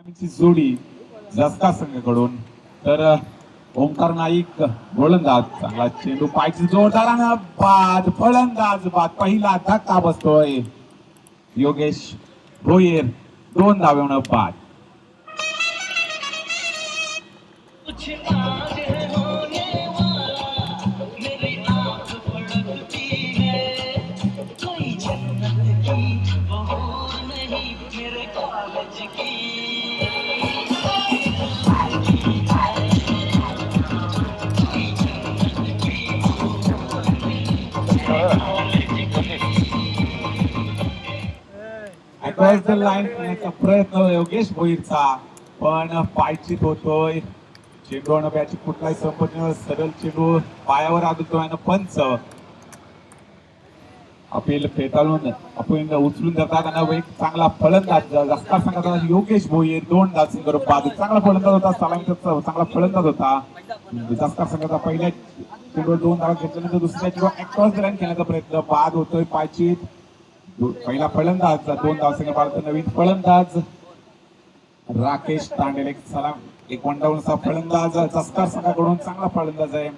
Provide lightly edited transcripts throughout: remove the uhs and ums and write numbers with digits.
आमची जोडी जसका संघाकडून तर ओंकार नाईक गोलंदाज चांगला चेंडू पायची जोरदारानं बाद फलंदाज बाद पहिला धक्का बसतोय योगेश भोयर 2 धावेनं बाद अक्रॉस द लाईन करण्याचा प्रयत्न योगेश भोईरचा पण पायचीत होतोय चेंडू आणि बॅटची कुठलाही संपत्ती सरळ चेंडू पायावर आदळतोय आणि पंच अपील फेटाळून आपण उचलून जातात आणि एक चांगला फलंदाज रस्ता संघाचा योगेश भोईर 2 धाव करून बाद चांगला फलंदाज होता सलामीचा चांगला फलंदाज होता रस्ता संघाचा पहिल्या चेंडूवर 2 धावा घेतल्यानंतर दुसऱ्या चेंडू अक्रॉस द लाईन खेळण्याचा प्रयत्न बाद होतोय पायचीत पहिला फलंदाज 2 धाव संघ भारत नवीन फलंदाज राकेश तांडेल एक सलाम एक वनडाऊनचा फलंदाज जसकार संघाकडून चांगला फलंदाज आहे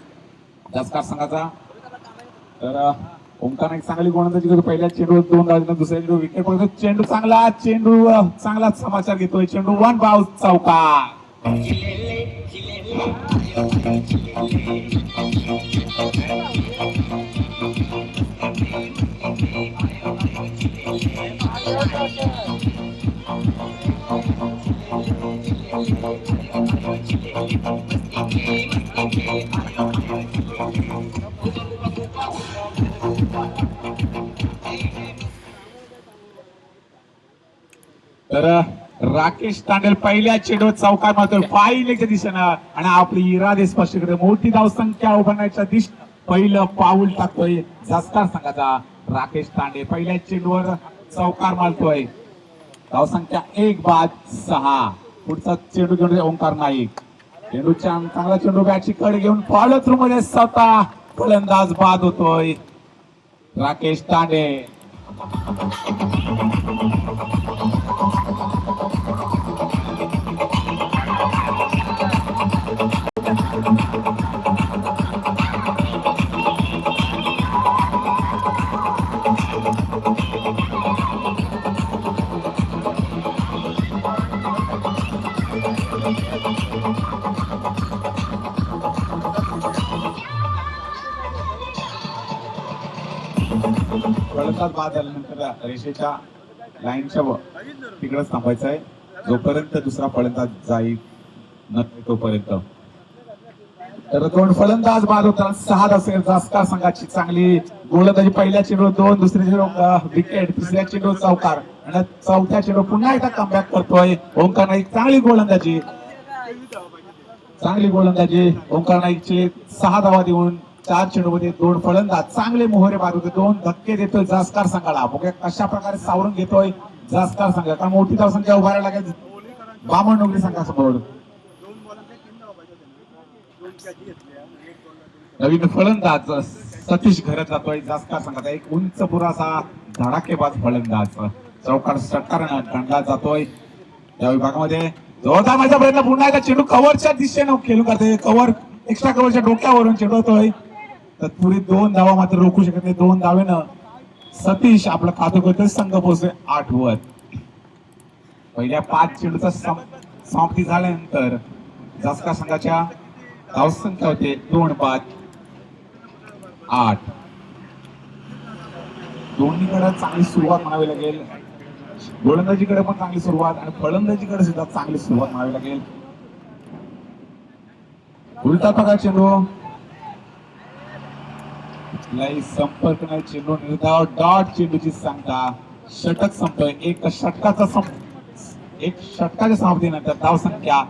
जसकार संघाचा तर ओंकार एक चांगली गोलंदाजी करतो पहिल्या चेंडू 2 धाव दुसऱ्या चेंडू विकेट पडतो चेंडू चांगला समाचार घेतोय चेंडू 1 बाउल चौकार तर राकेश तांडेल पहिल्या चेंडूवर चौकार मारतोय फाईलच्या दिशेनं आणि आपली इरादे स्पष्ट करते मोठी धावसंख्या उभारण्याच्या पहिलं पाऊल टाकतोय जसकार संघाचा राकेश तांडे पहिल्या चेंडूवर चौकार मारतोय धावसंख्या 1 बाद 6 पुढचा चेंडू घेऊन ओंकार नाईक चेंडूच्या चांगला चेंडू बॅटची कड घेऊन फॉलो थ्रू मध्ये स्वतः फलंदाज बाद होतोय राकेश तांडे फलंदाज बाद झाल्यानंतर रेषेच्या लाईनच्या तिकडेच थांबायचं आहे जोपर्यंत दुसरा फलंदाज जाईल नक्की तोपर्यंत तर 2 फलंदाज बाद होतात 6 धाव जसकार संघाची चांगली गोलंदाजी पहिल्या चेंडूवर 2 दुसऱ्या चेंडूवर विकेट तिसऱ्या चेंडूवर चौकार आणि चौथ्या चेंडू पुन्हा एकदा कमबॅक करतोय ओंकार नाईक चांगली गोलंदाजी ओंकार नाईकचे 6 धावा देऊन 4 चेंडूमध्ये 2 फलंदाज चांगले मोहरे बाद होते 2 धक्के देतोय जसकार संघाला बघूया कशा प्रकारे सावरून घेतोय जसकार संघ कारण मोठी धावसंख्या उभारायला लागेल बामण नोकरी संघासमोर नवीन फलंदाज सतीश घरत जातोय जसकार संघाचा एक उंच पुरासा धडाकेबाज फलंदाज चौकार षटकारानं खंडला जातोय त्या विभागामध्ये जोरदार माझा प्रयत्न पुन्हा एकदा चेंडू कव्हरच्या दिशेनं खेळून करते कव्हर एक्स्ट्रा कव्हरच्या डोक्यावरून चेंडू होतोय तत्पुरी 2 धावा मात्र रोखू शकत नाही 2 धावेनं सतीश आपलं खातं करतोय संघ पोहोचतोय 8 वर पहिल्या 5 चेंडूचा समाप्ती झाल्यानंतर जसकार संघाच्या धावसंख्या होते 2 बाद 8 दोन्हीकडे चांगली सुरुवात म्हणावी लागेल गोलंदाजीकडे पण चांगली सुरुवात आणि फलंदाजीकडे सुद्धा चांगली सुरुवात म्हणावी लागेल उलटा पगा चेंडू संपर्क नाही चेंडू निर्धाव डॉट चेंडूची सांगता षटक संपतोय एक षटकाच्या समाप्तीनंतर धावसंख्या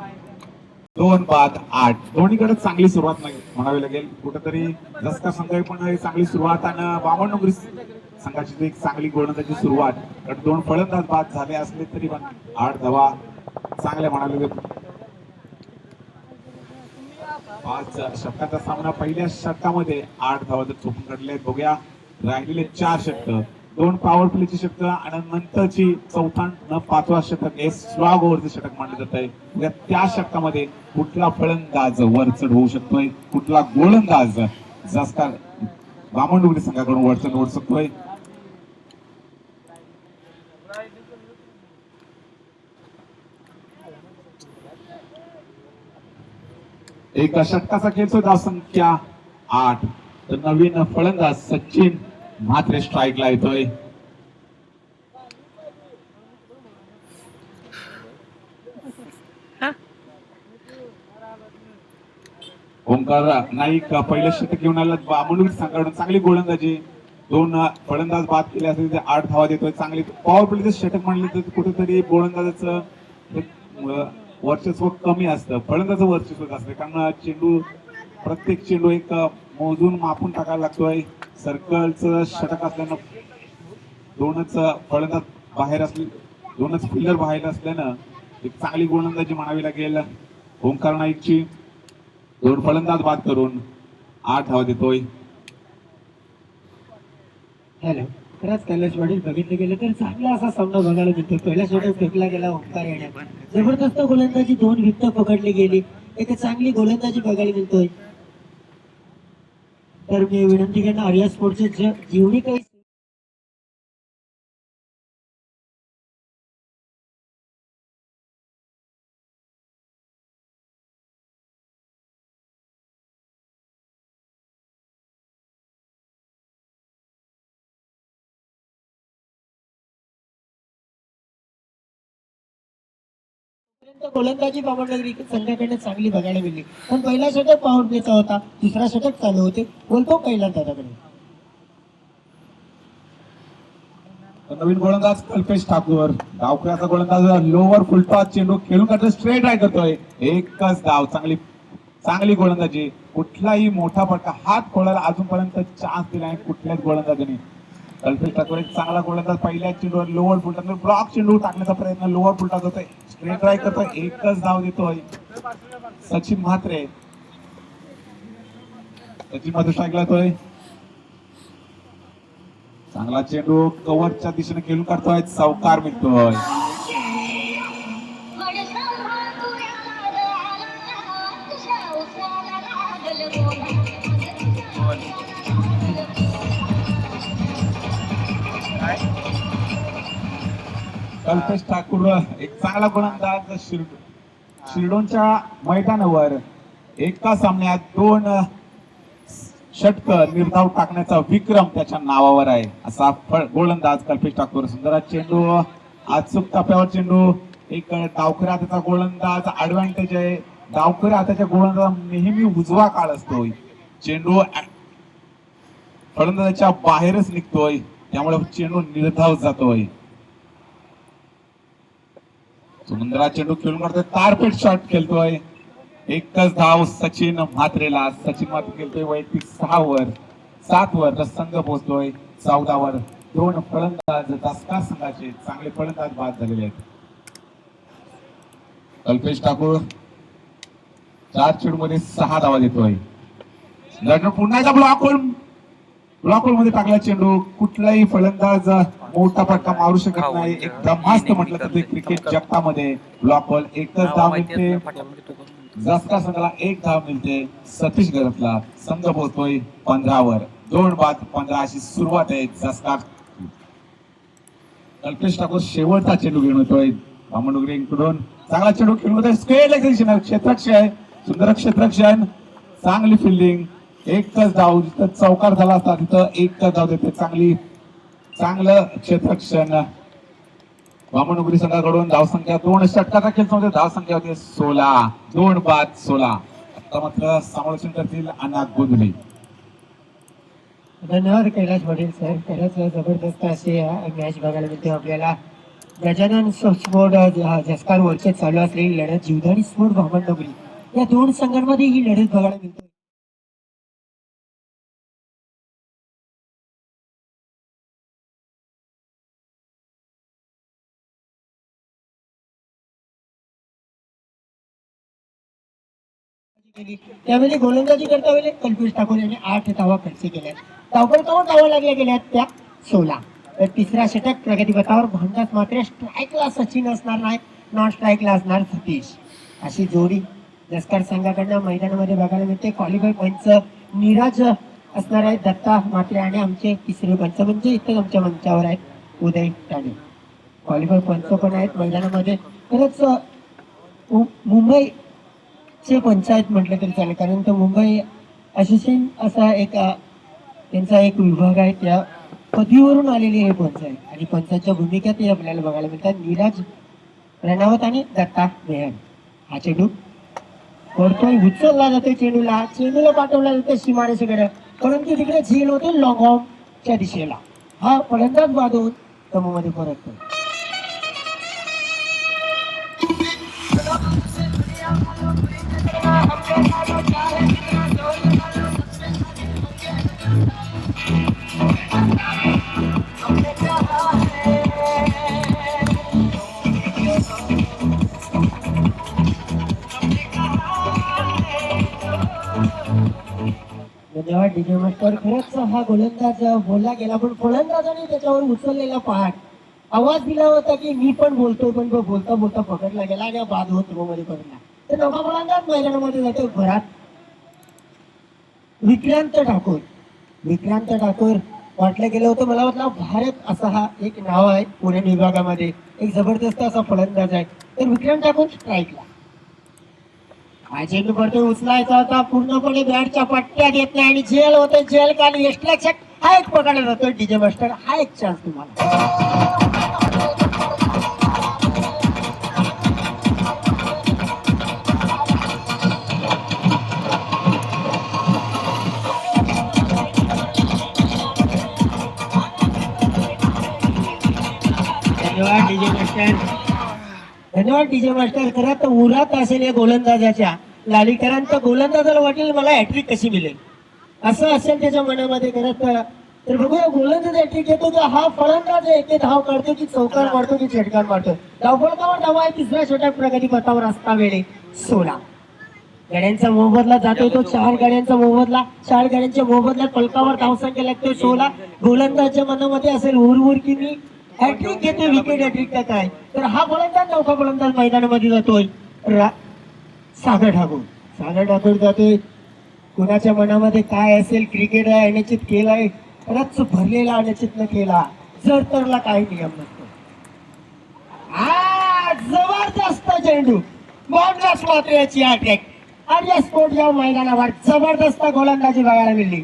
2 बाद 8 दोन्हीकडे चांगली सुरुवात म्हणावी लागेल कुठेतरी जसका संघ पण चांगली सुरुवात आणि बामण नोकरी संघाची एक चांगली गोलंदाजी सुरुवात कारण 2 फलंदाज बाद झाले असले तरी पण 8 धावा चांगल्या म्हणावे लागेल 5 षटकाचा सामना पहिल्या षटकामध्ये 8 धावा चुकून काढले बघूया राहिलेले 4 षटक दोन पॉवर प्लेची षटक आणि नंतरची चौथा न पाचवा षटक हे स्लॉग ओव्हरचं षटक मानलं जात आहे. त्या षटकामध्ये कुठला फलंदाज वर चढ होऊ शकतोय, कुठला गोलंदाज जास्कार बामणडुगरी संघाकडून वर चढ होऊ शकतोय. एक षटकाचा खेळतोय धाव संख्या 8. तर नवीन फलंदाज सचिन म्हात्रे स्ट्राईकला येतोय. ओंकार नाईक पहिलं षटक घेऊन आला. बामणडुगरी संघाकडून चांगली गोलंदाजी, दोन फलंदाज बाद केले असतील ते 8 धावा देतोय. चांगली पॉवर प्लेचं षटक म्हणलं तर कुठेतरी गोलंदाजाचं वर्चस्व कमी असतं, फलंदाजाचं वर्चस्व असतं. कारण चेंडू प्रत्येक चेंडू एक मोजून मापून टाकायला लागतोय. सर्कलचं षटक असल्यानं दोनच फलंदाज बाहेर असले, दोनच फिल्डर बाहेर असल्यानं एक चांगली गोलंदाजी म्हणावी लागेल ओंकार नाईकची. दोन फलंदाज बाद करून 8 धावा देतोय. हॅलो, खरंच कैलास पाटील बघितलं गेलं तर चांगला असा सामना बघायला मिळतो. पहिला षटक फेकला गेला ओंकार येण्या, जबरदस्त गोलंदाजी, 2 विकेट पकडली गेली, एक चांगली गोलंदाजी बघायला मिळतोय. तर मी विनंती करणार आर्या स्पोर्ट्सचे जेवढी काही गोलंदाजी बामणडुगरी संघाकडे चांगली बघायला मिळली. पण पहिला षटक पॉवर प्लेचा होता, दुसरा षटक चालू होते. बोलतो पहिला त्याच्याकडे. नवीन गोलंदाज कल्पेश ठाकूर, डावखुऱ्याचा गोलंदाज लोवर फुलटॉस चेंडू खेळून करतोय, स्ट्रेट ड्राईव्ह करतोय. एकच धाव, चांगली चांगली गोलंदाजी. कुठलाही मोठा फटका हात खोलायला अजूनपर्यंत चान्स दिला नाही कुठल्याच गोलंदाजाने. कल्पेश ठाकूर एक चांगला गोलंदाज, पहिल्या चेंडूवर लोवर फुलटॉस ब्लॉक चेंडू टाकण्याचा प्रयत्न, लोवर फुलटॉस होतोय, स्ट्रेट ड्राईव्ह करतोय, एकच धाव देतोय सचिन म्हात्रे. सचिन म्हात्रे स्ट्राईकला येतोय. चांगला चेंडू कव्हरच्या दिशेने खेळून काढतोय, चौकार मिळतोय. कल्पेश ठाकूर एक चांगला गोलंदाज, शिरडोनच्या मैदानावर एका सामन्यात 2 षटक निर्धाव टाकण्याचा विक्रम त्याच्या नावावर आहे असा गोलंदाज कल्पेश ठाकूर. सुंदर चेंडू, अचूक टप्प्यावर चेंडू, एक डावखऱ्या हाताचा गोलंदाज, ऍडव्हान्टेज आहे. डावखऱ्या हाताच्या गोलंदाज नेहमी उजवा काळ असतोय, चेंडू फलंदाजाच्या बाहेरच निघतोय, त्यामुळे चेंडू निर्धाव जातोय. सुंदर चेंडू खेळून करतोय, तारपेट शॉट खेळतोय, एकच धाव सचिन म्हात्रेला. सचिन म्हात्रे खेळतोय वैयक्तिक 6 वर, 7 वर संघ पोहोचतोय 14 वर. 2 फलंदाज दसका संघाचे चांगले फलंदाज बाद झालेले आहेत. कल्पेश ठाकूर 4 चेंडू मध्ये 6 धावा देतोय. पुन्हा एकदा ब्लॉक मध्ये टाकला चेंडू. कुठलाही फलंदाज मोठा फटका मारू शकत नाही. एक ब्रह्मास्त्र म्हटलं तर ते क्रिकेट जगतामध्ये ब्लॉक होल. एकच धाव मिळते जसका संघाला, 1 धाव मिळते सतीश गरतला. संघ पोहोचतोय 15 वर. 2 बाद 15 अशी सुरुवात आहे जसका. कल्पेश ठाकूर शेवटचा चेंडू घेऊन येतोय बामणडुगरीकडून. चांगला चेंडू खेळून होतोय, स्क्वेअर क्षेत्ररक्षण, सुंदर क्षेत्ररक्षण, चांगली फिल्डिंग. एकच धाव, जिथं चौकार झाला असता तिथं एकच धाव देते. चांगलं क्षेत्ररक्षण बामणडुगरी संघाकडून. धावसंख्या 2 षटकाचा खेळ, धावसंख्या होती 16. 2 बाद 16. आता मात्र समालोचन करतील अनाथ गोंधळे. धन्यवाद कैलास पाटील साहेब. खरंच जबरदस्त असे मॅच बघायला मिळते आपल्याला. गजानन स्पोर्ट जसकार वरचे चालू असलेली लढत, जीवदानी स्पोर्ट बामणडुगरी, या 2 संघांमध्ये ही लढत बघायला मिळते. त्यावेळी गोलंदाजी करता वेळी कल्पेश ठाकूर यांनी 8 धावा खर्च केल्या. धावा लागल्या गेल्या त्या 16. तर तिसरा षटक प्रगतीपथावर. भांडास मात्र स्ट्राईकला सचिन असणार नाही, नॉन स्ट्राईकला असणार सतीश. अशी जोडी जसकर संघाकडनं मैदानामध्ये बघायला मिळते. क्वालिफाय पंच नीरज असणार आहे, दत्ता मात्रे, आणि आमचे तिसरे पंच म्हणजे इथं आमच्या मंचावर आहेत उदय टाणे. क्वालिफाय पंच पण आहेत मैदानामध्ये. खरंच मुंबईचे पंचायत म्हटलं तरी चालेल, कारण तर मुंबई असोसिएशन असा एक त्यांचा एक विभाग आहे, त्या पदवीवरून आलेले हे पंच आहेत आणि पंचांच्या भूमिकेतही आपल्याला बघायला मिळतात. नीरज रणावत आणि दत्ता मेहर. हा चेंडू पडतोय, उचलला जातोय, चेंडूला पाठवला जातोय सीमारेषेकडे, परंतु तिकडे झेल होते लॉंग ऑफच्या दिशेला. हा फलंदाज बाधून तमोमध्ये परततो. धन्यवाद डीजे मास्टर. खरंच हा गोलंदाज बोलला गेला, पण फलंदाजाने त्याच्यावर उचललेला पहाट आवाज दिला होता की मी पण बोलतोय, पण तो बोलता बोलता पकडला गेला आणि बाद होत मध्ये पडला. तर नवा फलंदाज मैदानामध्ये जातो घरात. विक्रांत ठाकूर वाटलं गेलं होतं, मला वाटलं भारत असा हा एक नाव आहे पुणे विभागामध्ये, एक जबरदस्त असा फलंदाज आहे. तर विक्रांत ठाकूर स्ट्राईकला. हा चेंडू पडतोय, उचलायचा होता, पूर्णपणे बॅटच्या पट्ट्यात येत नाही आणि जेल होते, जेल काढली. एक्स्ट्रा चेक हा एक पकडला जातोय डीजे मास्टर. हा एक चान्स तुम्हाला. धन्यवाद डीजे मास्टर. खरं तर उरात असेल या गोलंदाजाच्या, लालीकरांच्या गोलंदाजाला वाटेल मला हॅट्रिक कशी मिळेल असं असेल त्याच्या मनामध्ये. खरं तर बघूया गोलंदाज हॅट्रिक घेतो तर हा फलंदाज आहे ते धाव काढतो की चौकार मारतो की षटकार मारतो. धावफलकावर धावा आहे. तिसरा षटक प्रगतीपथावर असता वेळे 16 गाड्यांचा मोबदला जातोय तो 4 गाड्यांचा मोबदला. 4 गाड्यांच्या मोबदल्यात फलकावर धावसंख्या लागतोय 16. गोलंदाजच्या मनामध्ये असेल उर की मी हॅट्रिक घेतोय, विकेट हॅट्रिक का काय. तर हा फलंदाज नौका फलंदाज मैदानामध्ये जातोय सागर ठाकूर जातोय. कुणाच्या मनामध्ये काय असेल, क्रिकेट आहे अनिश्चित खेळ आहे, रच भरलेला अनिश्चित केला जर तरला काही नियम नसतो. जबरदस्त चेंडू बॉन्ड्रास मात्र याची अटॅक आणि या स्पोर्ट या मैदानावर जबरदस्त गोलंदाजी बघायला मिळली.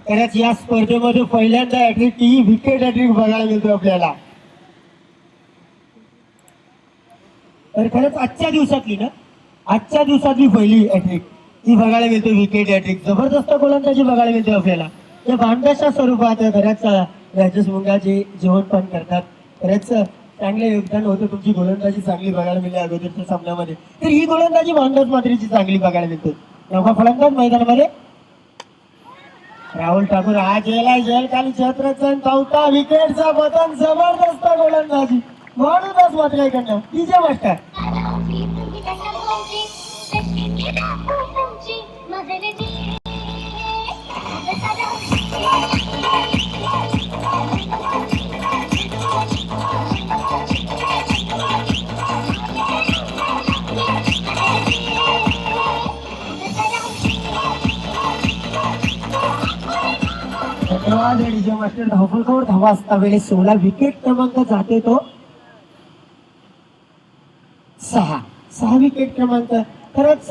खरंच या स्पर्धेमध्ये पहिल्यांदा हॅट्रिक, ही विकेट हॅट्रिक बघायला मिळतो आपल्याला. तर खरंच आजच्या दिवसातली पहिली हॅट्रिक ही बघायला मिळते, विकेट हॅट्रिक. जबरदस्त गोलंदाजी बघायला मिळते आपल्याला. या भांड्याच्या स्वरूपात खरंच राजेश मुंगाजी जेवण पण करतात. खरंच चांगले योगदान होतं, तुमची गोलंदाजी चांगली बघायला मिळते अगोदरच्या सामन्यामध्ये. तर ही गोलंदाजी भांडास मात्रेची चांगली बघायला मिळते. नौका फलंदाज मैदानामध्ये राहुल ठाकूर. हा जेल खाली छत्रचंद चौथा विकेटचा बदल. जबरदस्त गोलंदाजी म्हणूनच मात्र इकडनं डीजे मास्टर. धन्यवाद डीजे मास्टर. धावफलकावर धावा असता वेळेस 16 विकेट क्रमांक जाते तो 6 विकेट क्रमांक. खरंच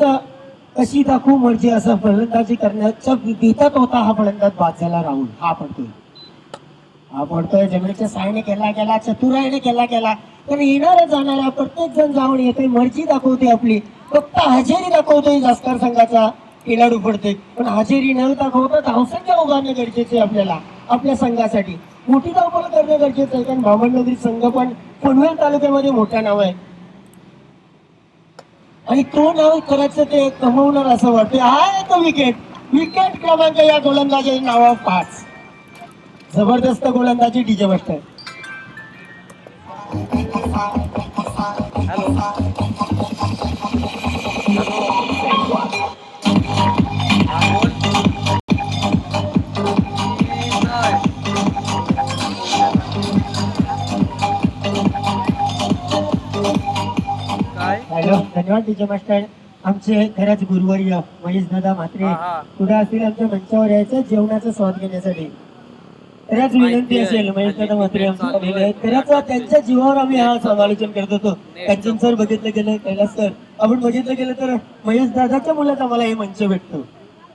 कशी दाखवू म्हणजे असं फलंदाजी करण्याच्या बेतात होता हा फलंदाज बाद झाला. राहुल हा पडतोय जमिनीच्या साहाय्याने केला गेला, चतुराईने केला गेला. तर येणारा जाणारा प्रत्येक जण जाऊन येतोय, मर्जी दाखवते आपली, फक्त हजेरी दाखवतोय. जास्कर संघाचा खेळाडू पडते, पण हजेरी न दाखवता धावसंख्या उभारणे गरजेचे आपल्याला. आपल्या संघासाठी मोठी धावफल करणं गरजेचं आहे, कारण भावंडनगरी संघ पण पनवेल तालुक्यामध्ये मोठं नाव आहे आणि तो नाव करायचं ते कमवणार असं वाटतं. हा एक विकेट क्रमांक या गोलंदाजी नावा 5. जबरदस्त गोलंदाजी डीजे मास्टर. हॅलो हा बोल काय हॅलो, धन्यवाद डीजे मास्टर. आमचे खरंच गुरुवर्य महेश दादा म्हात्रे हा हा कुठे असतील आमच्या मंचावर यायचं जेवणाचा स्वाद घेण्यासाठी. खरंच माहिती विनंती आहे. असेल महेश हल्ली दादा ती म्हात्रे मॅच आमचे चालू आलेले आहे. आहेत. पुणे खरंच आखातली. त्यांच्या जीवावर आम्ही हा नेटचं समालोचन करत होतो. नेटचं कंचन सर बघितलं गेलं, कैलास सर आपण बघितलं गेलं तर महेश दादाच्या मुलाच आम्हाला हे मंच भेटतो.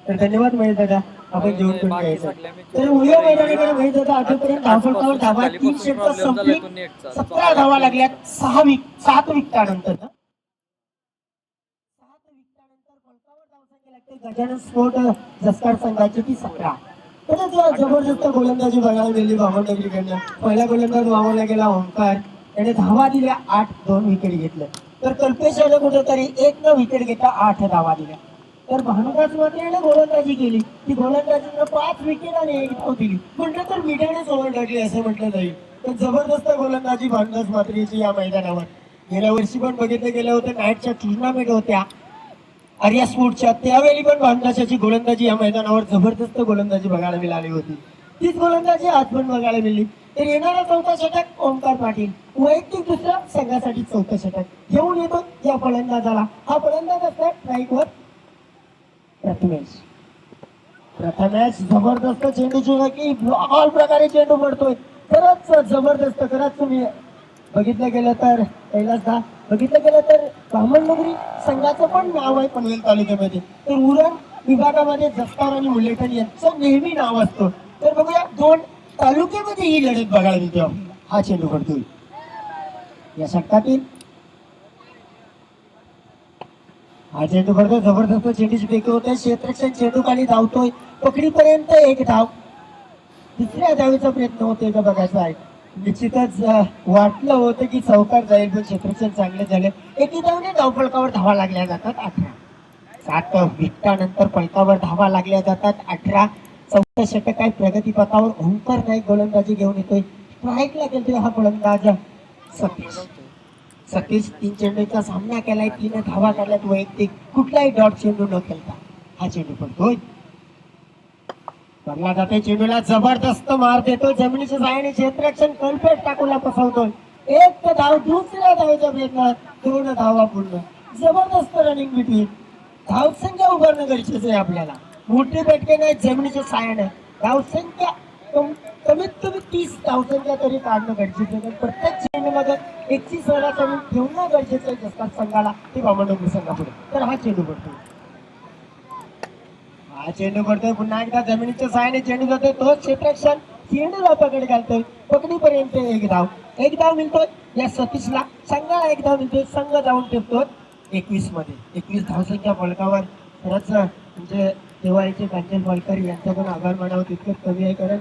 तर धन्यवाद महेश दादा, आपण नाही, जेवण नाही, करून बाकी घ्यायचं. सगळ्या मॅच तर होत्या उद्या बरं मैदानी आहे. महेश दादा आजपर्यंत धावफलकावर आजपासून धावा 3 सकाळीपासून षटकं प्रॉब्लेम झालाय संपली. तो नेटचा 17 धावा लागल्यात 7 विकेटानंतर. 7 विकेटानंतर फलकावर धावसंख्या लागते गजानन स्पोर्ट जसकार संघाची ती 17. तर जबरदस्त गोलंदाजी बघायला मिळाली भावंडगरीकडनं. पहिला गोलंदाज वावरला गेला ओंकार, त्याने धावा दिल्या 8, 2 विकेट घेतलं. तर कल्पेश यादव कुठेतरी 1 न विकेट घेता 8 धावा दिल्या. तर भानुदास मात्रेने गोलंदाजी केली. ती गोलंदाजीनं 5 विकेट आणि 1 धाव दिली. म्हटलं तर मीडियानेच ओव्हर असं म्हटलं जाईल. तर जबरदस्त गोलंदाजी भानुदास मात्रेची या मैदानावर. गेल्या वर्षी पण बघितलं गेलं होतं, नाईटच्या टुर्नामेंट होत्या आर्या स्पोर्टच्या, त्यावेळी पण भानुदासाची गोलंदाजी या मैदानावर जबरदस्त गोलंदाजी बघायला मिळाली होती. तीच गोलंदाजी आज पण बघायला मिळाली. तर येणारा 4था षटक ओंकार पाटील वैयक्तिक दुसऱ्या संघासाठी 4थं षटक घेऊन येतो या फलंदाजाला. हा फलंदाज असतात स्ट्राईकवर प्रथमेश जबरदस्त चेंडूची की ऑल प्रकारे चेंडू पडतोय. खरंच जबरदस्त. खरंच तुम्ही बघितलं गेलं तर कैलासदा बघितलं गेलं तर ब्राह्मणनगरी संघाचं पण नाव आहे पनवेल तालुक्यामध्ये. तर उरण विभागामध्ये जस्तार आणि मुलेठण यांचं नेहमी नाव असतं. तर बघूया 2 तालुक्यामध्ये ही लढत बघायला मिळते आपल्याला. हा चेंडू पडतोय या षटकातील. हा चेंडू पडतोय जबरदस्त. चेंडूची फेकी होते, क्षेत्ररक्षण चेंडू खाली धावतोय पकडीपर्यंत 1 धाव. दुसऱ्या धावेचा प्रयत्न होतोय का बघायचा आहे. निश्चितच वाटलं होतं की चौकार जाईल, पण क्षेत्ररक्षण चांगले झाले. एकी धावने धावफलकावर धावा लागल्या जातात 18. 7 विकेटानंतर फलकावर धावा लागल्या जातात 18. 4थं षटक आहे प्रगतीपथावर. ओंकार नाईक गोलंदाजी घेऊन येतोय. स्ट्राईकला गेलतोय हा गोलंदाज सतीश. 3 चेंडूचा सामना केलाय, 3 धावा काढल्यात वैयक्तिक. कुठलाही डॉट चेंडू न खेळता हा चेंडू पडतोय. पडला जाते चेंडूला, जबरदस्त मार देतो जमिनीच्या साहाय्याने. क्षेत्ररक्षण कल्पेट टाकूला फसवतोय. 1 धाव. दुसऱ्या धावेच्या प्रयत्नात 2 धावा पूर्ण. जबरदस्त रनिंग बिटवीन. धावसंख्या उभारणं गरजेचं आहे आपल्याला. मोठे फटके नाही, जमिनीच्या साहाय्याने धावसंख्या कमीत कमी 30 धावसंख्या तरी काढणं गरजेचं आहे. प्रत्येक चेंडूमध्ये 1ची सरासरी ठेवणं गरजेचं आहे जसं संघाला ते बामणडोंगरी संघापुढे. तर हा चेंडू पडतो. हा चेंडू पडतोय पुन्हा एकदा जमिनीच्या साहाय्याने चेंडू जातोय. तो क्षेत्ररक्षण चेंडूला पकड घालतोय. पकडीपर्यंत 1 धाव. 1 धाव मिळतोय या सतीशला. संघाला 1 धाव मिळतोय. संघ जाऊन टिपतोय 21 मध्ये. 21 धावसंख्या फलकावर. खरंच म्हणजे दिवाळीचे कांचन फलकर यांचा पण आभार मानावं तितकंच कमी आहे, कारण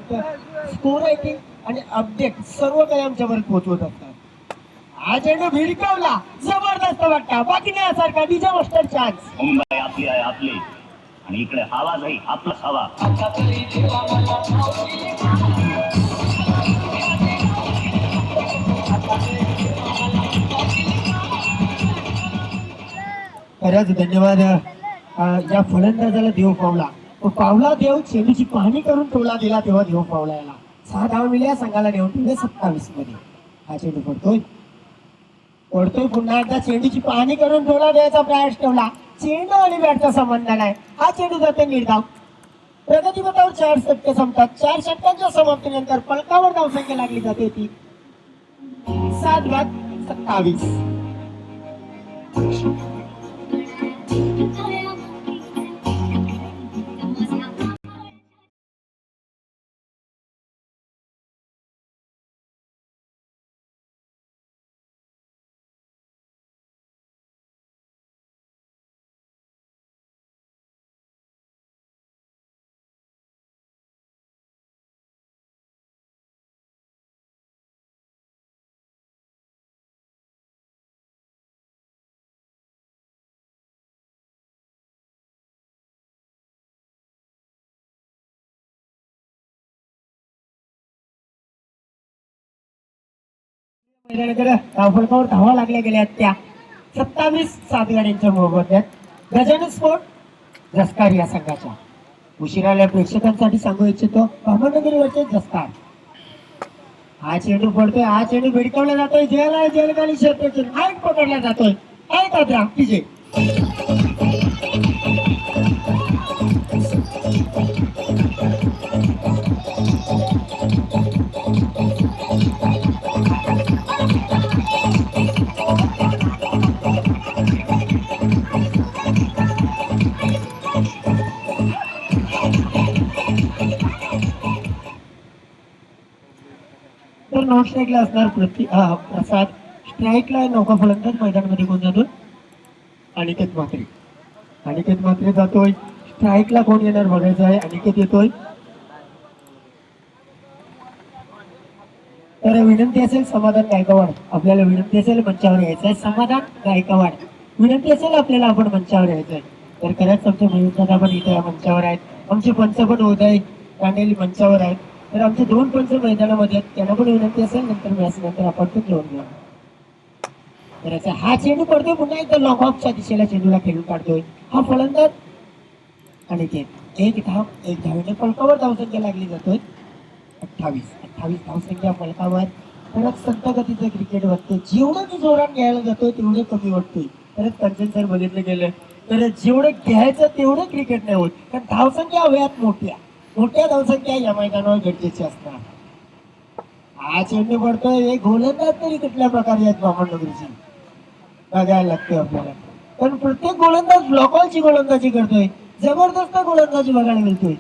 स्कोर रायटिंग आणि अपडेट सर्व काही आमच्यापर्यंत पोहोचवत असतात. हा चेंडू भिडकावला, जबरदस्त वाटता बघण्यासारखा डीजे मास्टर चान्स. मुंबई आपली आहे आपली, आणि इकडे आवाज आहे आपलाच हवा. खरंच धन्यवाद. या फलंदाजाला देव पावला. तो पावला देव चेंडूची पाहणी करून टोला दिला तेव्हा देव पावला याला. 6 धाव मिळाल्या संघाला नेऊन ठेवले 27 मध्ये. हा चेंडू पडतोय पुन्हा एकदा. चेंडूची पाहणी करून टोला द्यायचा प्रयास ठेवला. चेंडू आणि बॅटचा संबंध नाही. हा चेंडू जातो निर्धाव. प्रगतीपथावर 4 षटके संपतात. 4 षटकांच्या समाप्तीनंतर फलकावर धावसंख्या लागली जाते ती 7/27. मैदानाकडे धावफलकावर धावा लागल्या गेल्या त्या 27-7 गाड्यांच्या मोबदल्यात गजानन स्पोर्ट जस्कार या संघाच्या. उशिराल्या प्रेक्षकांसाठी सांगू इच्छितो अहमदनगरवरचे जस्कार. हा चेंडू पडतोय, हा चेंडू भिडकावला जातोय, जेलगाली क्षेत्राचे नाईट पकडला जातोय. काय दादा विजय तर नॉन स्ट्राईकला असणार प्रसाद. स्ट्राईकला नौका फलंदाज मैदानामध्ये कोण जातोय? अनिकेत म्हात्रे. अनिकेत म्हात्रे जातोय. स्ट्राईकला कोण येणार बघायचं आहे. अनिकेत येतोय. तर विनंती असेल समाधान गायकवाड, आपल्याला विनंती असेल मंचावर यायचं आहे. समाधान गायकवाड विनंती असेल आपल्याला, आपण मंचावर यायचं आहे. तर खरंच आमचे मयूरदादा पण इथे मंचावर आहेत. आमचे पंच पण उदय कांडेली मंचावर आहेत. तर आमचे 2 पंच मैदानामध्ये आहेत, त्यांना पण विनंती असेल नंतर मॅच नंतर आपण तो घेऊन घेऊ. तर हा चेंडू पडतोय पुन्हा एकदा लॉंग ऑफच्या दिशेला चेंडूला खेळून काढतोय हा फलंदाज अनिकेत. एक धावेने फलकावर धावसंख्या लागली जातोय 28 धावसंख्या फलकावर. परत संत गतीचं क्रिकेट वाटतंय. जेवढं मी जोरात घ्यायला जातोय तेवढं कमी वाटतोय. परत कंचन सर बघितलं गेलं तर जेवढं घ्यायचं तेवढं क्रिकेट नाही होत, कारण धावसंख्या हव्यात मोठ्या धावसंख्या या मैदानावर गरजेची असणार. हा चेंडू पडतोय. एक गोलंदाज तरी कुठल्या प्रकारे आहेत बामणनगरीची बघायला लागतोय आपल्याला. पण प्रत्येक गोलंदाज ब्लॉकॉलची गोलंदाजी करतोय. जबरदस्त गोलंदाजी बघायला मिळतोय.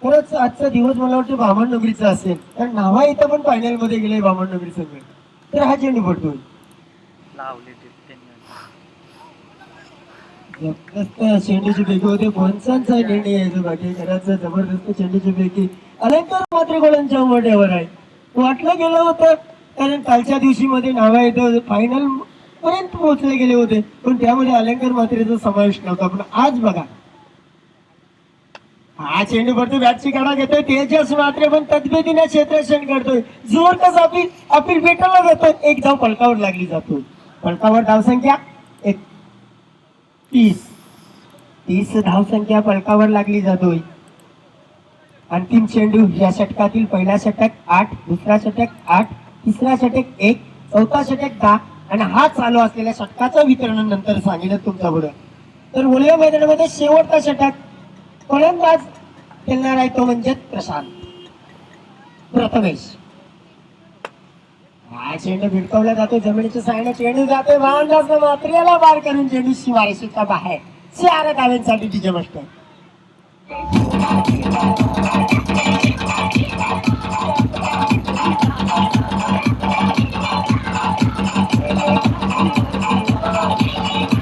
खरंच आजचा दिवस मला वाटतं बामणनगरीचा असेल, कारण नावा इथं पण फायनल मध्ये गेले बामणनगरी संघ. तर हा चेंडू पडतोय. जबरदस्त चेंडूची बेगी होते. माणसांचा निर्णय आहे जो बाकी घराचा. जबरदस्त चेंडूची बेगी अलंकार मात्र गोलांच्या उमट्यावर आहे. वाटलं गेलं होतं, कारण कालच्या दिवशी मध्ये नावा इथं फायनल पर्यंत पोहोचले गेले होते, पण त्यामध्ये अलंकार मात्रेचा समावेश नव्हता. पण आज बघा हा चेंडू पडतो. बॅटची काढा घेतोय तेजस मात्रे, पण तब्येतीने क्षेत्ररक्षण करतोय. जोर कसा अपील भेटायला जातोय. एक धाव फलकावर लागली जातो. फलकावर धावसंख्या 30 धावसंख्या फलकावर लागली जातोय. अंतिम चेंडू या षटकातील पहिला षटक 8, दुसरा षटक 8, तिसरा षटक 1, चौथा षटक 10 आणि हा चालू असलेल्या षटकाचं वितरण नंतर सांगितलं तुमच्या पुढे. तर मुलीया मैदानामध्ये शेवटचा षटक फलंदाज खेळणार आहे तो म्हणजे प्रथमेश. हा चेंडू भिडकवला जातो. जमिनीच्या साईडला चेंडू जातोय. भावंदाज मात्र्याला बार करून चेंडू शिवारेषेच्या बाहेर. 4 धावांसाठी डीजे मास्टर.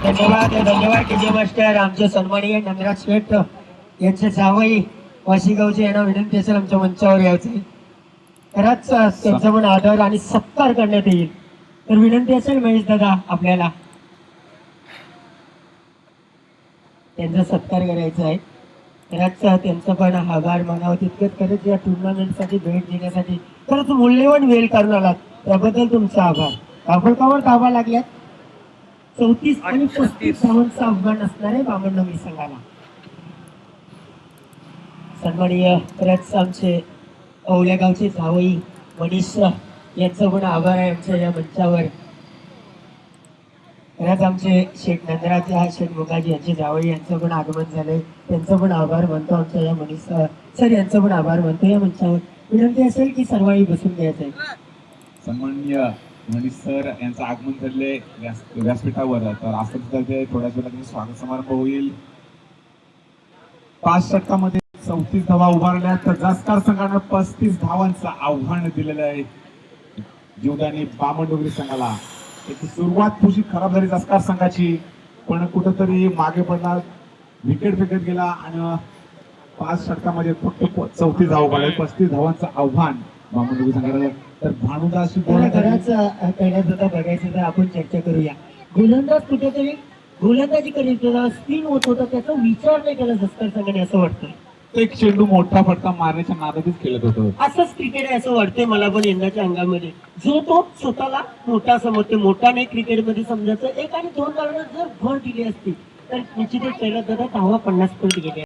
धन्यवाद डीजे मास्टर. आमचे सन्माननीय नंदराज शेठ यांचे जावई वाशीगावचे यांना विनंती असेल आमच्या मंचावर यायचे. खरंच त्यांचा पण आदर आणि सत्कार करण्यात येईल. तर विनंती असेल महेश दादा आपल्याला त्यांचा सत्कार करायचा आहे. खरंच त्यांचा पण आभार मानावं तितकंच. खरंच या टुर्नामेंटसाठी भेट देण्यासाठी खरंच मूल्यवान वेळ काढून आलात, त्याबद्दल तुमचा आभार. धावफलकावर धावा लागल्यात 34 आणि 35 धावांचा आव्हान असणार आहे बामणनगरी संघाला. सन्माननीय खरंच आमचे औल्या गावचे जावई मनीष यांचा पण आभार आहे आमच्या या मंचावर. खरंच आमचे शेठ नंदराज शेठ मुगाजी यांचे जावई यांचं पण आगमन झालंय, त्यांचं पण आभार मानतो. आमच्या या मनीष सर यांचं पण आभार मानतो. या मंचावर विनंती असेल की सर्वांनी बसून घ्यायचं आहे. सन्माननीय मनीष सर यांचं आगमन झाले व्यासपीठावर. तर आसनस्थळाचे थोड्याच वेळात स्वागत समारंभ होईल. 5 षटकामध्ये 34 धावा उभारल्या. तर जास्कार संघानं 35 धावांचं आव्हान दिलेलं आहे जीवदानी बामणडोंगरी संघाला. त्याची सुरुवात थोडी खराब झाली जास्कार संघाची, पण कुठंतरी मागे पडला, विकेट फेकत गेला आणि 5 षटकामध्ये फक्त 34 धावा उभारल्या. 35 धावांचं आव्हान बामणडोंगरी संघाला. तर भानुदास बघायचं तर आपण चर्चा करूया. गोलंदाज कुठेतरी गोलंदाजी करीत होता, स्पिन होत होता, त्याचा विचार नाही केला जास्कर संघाने असं वाटतं. प्रत्येक चेंडू मोठा फटका मारण्याच्या नादातच खेळत होतो. असंच क्रिकेट आहे असं वाटतंय मला पण यंदाच्या अंगामध्ये. जो तो स्वतःला मोठा समजते. मोठा नाही क्रिकेटमध्ये समजायचं. 1 आणि 2 जर भर दिली असती तर निश्चितच पहिला दादा 10-50 पॉईंट गेले.